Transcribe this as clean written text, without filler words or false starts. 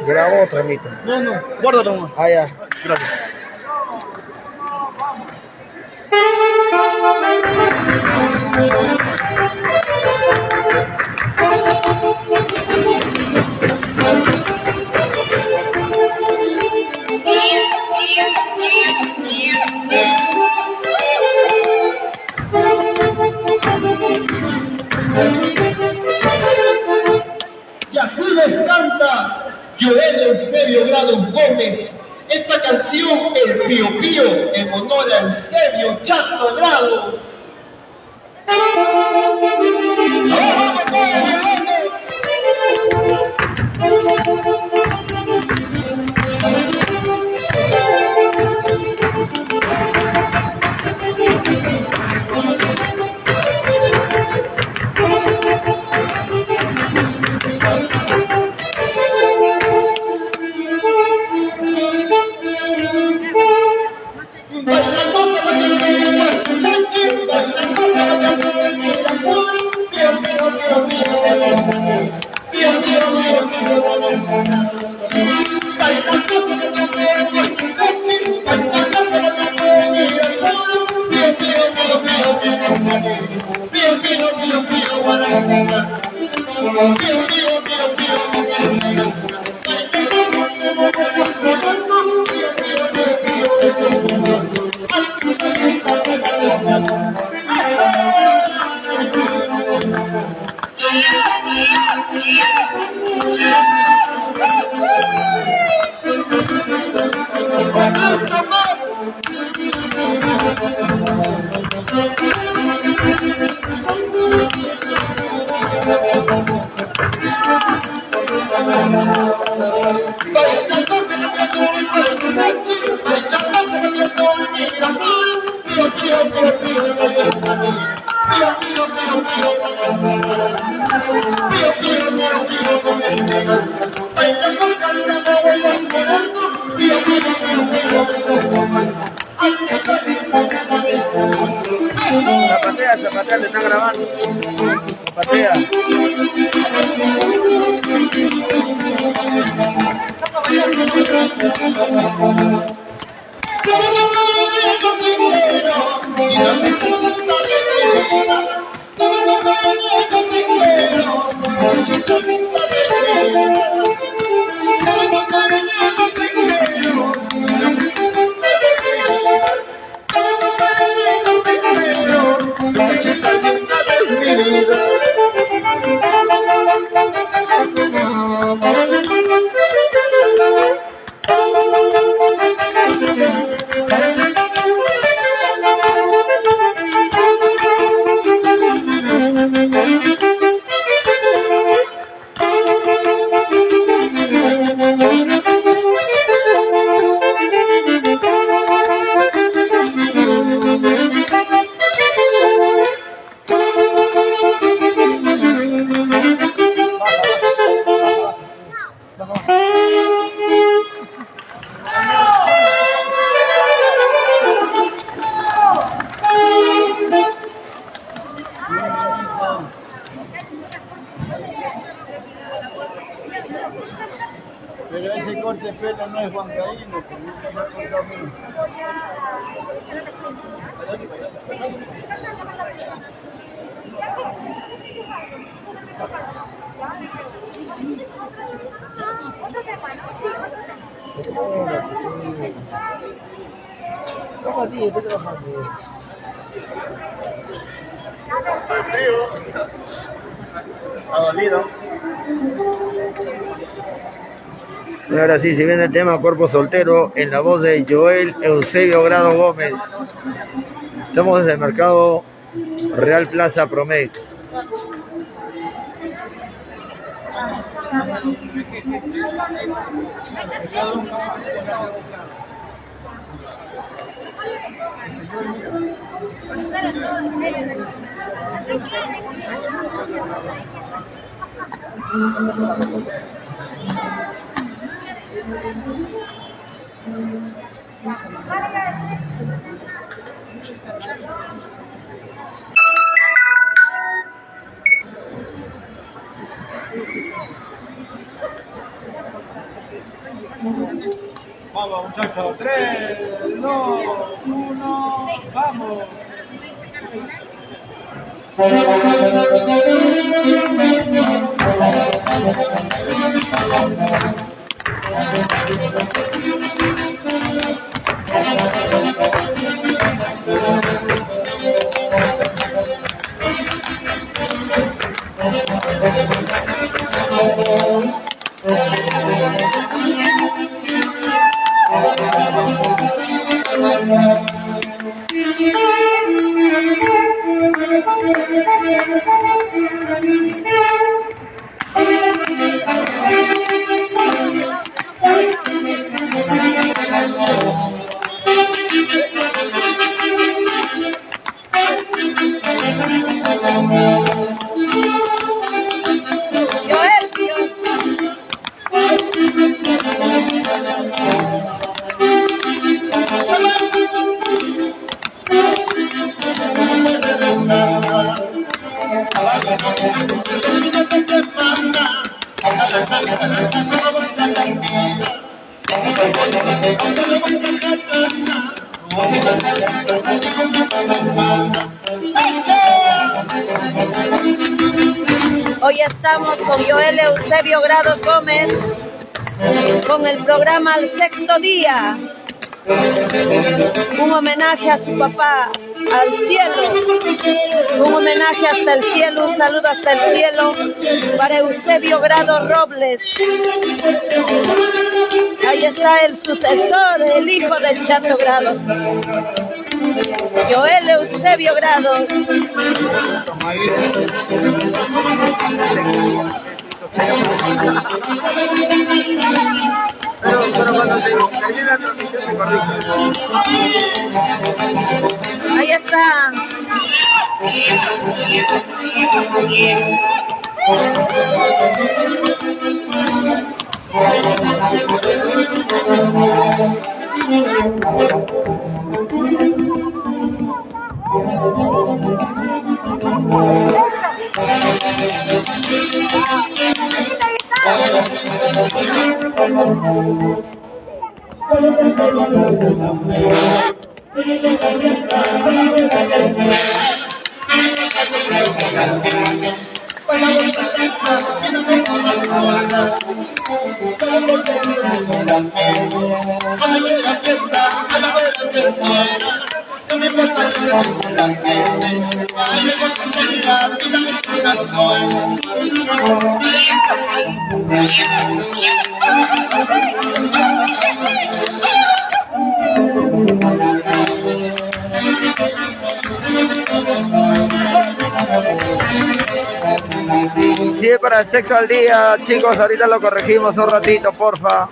Grabo o transmito. No, no, guárdalo nomás. Ah, ya. Gracias. Y así les canta Joel Eusebio Grado Gómez. Esta canción, El Pío Pío, en honor a Eusebio Chato Grado. Zapatea, te está grabando. Zapatea. Pero ese corte de pelo no es Juan Caíno, que nunca me ha contado a mí. Está dolido. Y ahora sí, se viene el tema Cuerpo Soltero en la voz de Joel Eusebio Grado Gómez. Estamos desde el mercado Real Plaza Promed. Vamos, muchachos. 3, 2, 1, vamos. Hoy estamos con Joel Eusebio Grados Gómez con el programa Al Sexto Día, un homenaje a su papá, al cielo, un homenaje hasta el cielo, un saludo hasta el cielo para Eusebio Grados Robles. Ahí está el sucesor, el hijo del Chato Grados, Joel Eusebio Grados. Pero cuando se termine la transmisión se corrige. Ahí está. Si es para el sexo al día, chicos, ahorita lo corregimos un ratito, porfa.